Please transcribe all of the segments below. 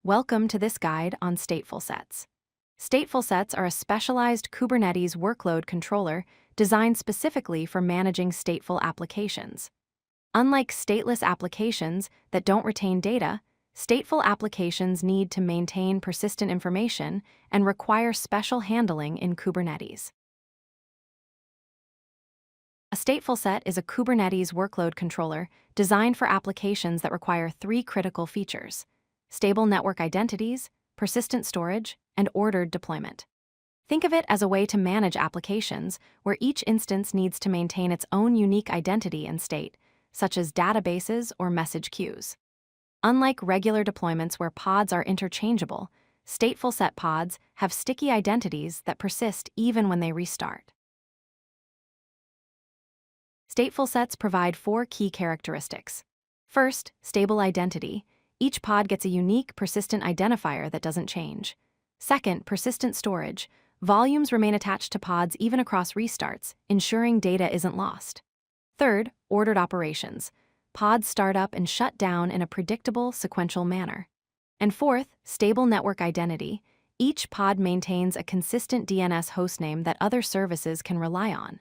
Welcome to this guide on StatefulSets. StatefulSets are a specialized Kubernetes workload controller designed specifically for managing stateful applications. Unlike stateless applications that don't retain data, stateful applications need to maintain persistent information and require special handling in Kubernetes. A stateful set is a Kubernetes workload controller designed for applications that require three critical features: stable network identities, persistent storage, and ordered deployment. Think of it as a way to manage applications where each instance needs to maintain its own unique identity and state, such as databases or message queues. Unlike regular deployments where pods are interchangeable, stateful set pods have sticky identities that persist even when they restart. Stateful sets provide four key characteristics. First, stable identity. Each pod gets a unique, persistent identifier that doesn't change. Second, persistent storage. Volumes remain attached to pods even across restarts, ensuring data isn't lost. Third, ordered operations. Pods start up and shut down in a predictable, sequential manner. And fourth, stable network identity. Each pod maintains a consistent DNS hostname that other services can rely on.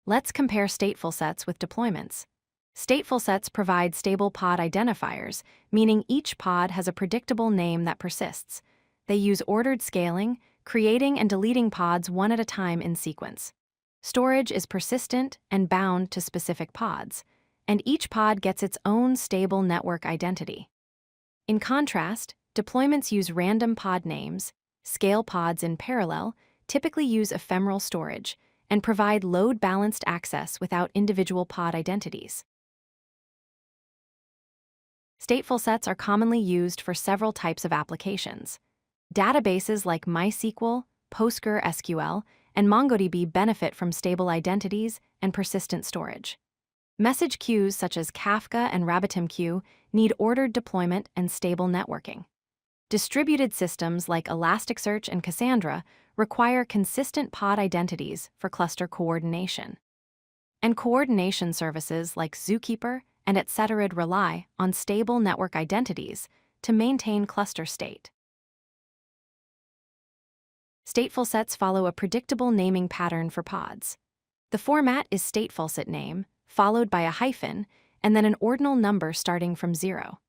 Let's compare stateful sets with deployments. Stateful sets provide stable pod identifiers, meaning each pod has a predictable name that persists. They use ordered scaling, creating and deleting pods one at a time in sequence. Storage is persistent and bound to specific pods, and each pod gets its own stable network identity. In contrast, deployments use random pod names, scale pods in parallel, typically use ephemeral storage, and provide load-balanced access without individual pod identities. Stateful sets are commonly used for several types of applications. Databases like MySQL, PostgreSQL, and MongoDB benefit from stable identities and persistent storage. Message queues such as Kafka and RabbitMQ need ordered deployment and stable networking. Distributed systems like Elasticsearch and Cassandra require consistent pod identities for cluster coordination. And coordination services like Zookeeper and etc. rely on stable network identities to maintain cluster state. Stateful sets follow a predictable naming pattern for pods. The format is StatefulSet name, followed by a hyphen, and then an ordinal number starting from 0.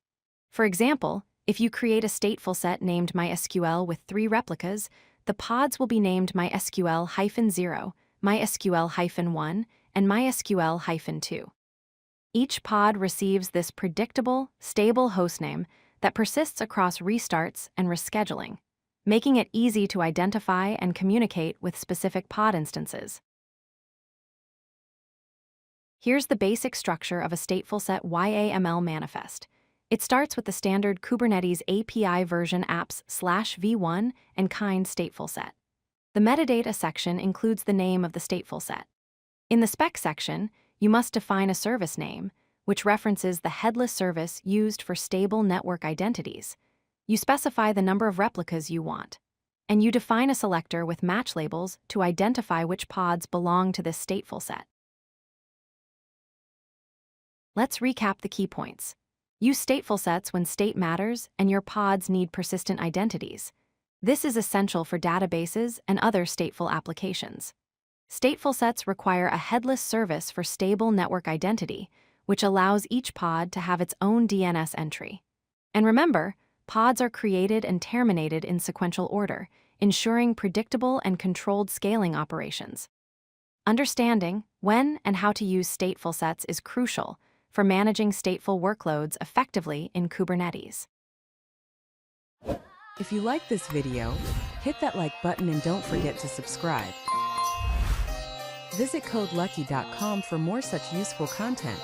For example, if you create a stateful set named MySQL with 3 replicas, the pods will be named MySQL-0, MySQL-1, and MySQL-2. Each pod receives this predictable, stable hostname that persists across restarts and rescheduling, making it easy to identify and communicate with specific pod instances. Here's the basic structure of a StatefulSet YAML manifest. It starts with the standard Kubernetes API version apps/v1 and kind stateful set. The metadata section includes the name of the stateful set. In the spec section, you must define a service name, which references the headless service used for stable network identities. You specify the number of replicas you want, and you define a selector with match labels to identify which pods belong to this stateful set. Let's recap the key points. Use stateful sets when state matters and your pods need persistent identities. This is essential for databases and other stateful applications. Stateful sets require a headless service for stable network identity, which allows each pod to have its own DNS entry. And remember, pods are created and terminated in sequential order, ensuring predictable and controlled scaling operations. Understanding when and how to use stateful sets is crucial for managing stateful workloads effectively in Kubernetes. If you like this video, hit that like button and don't forget to subscribe. Visit codelucky.com for more such useful content.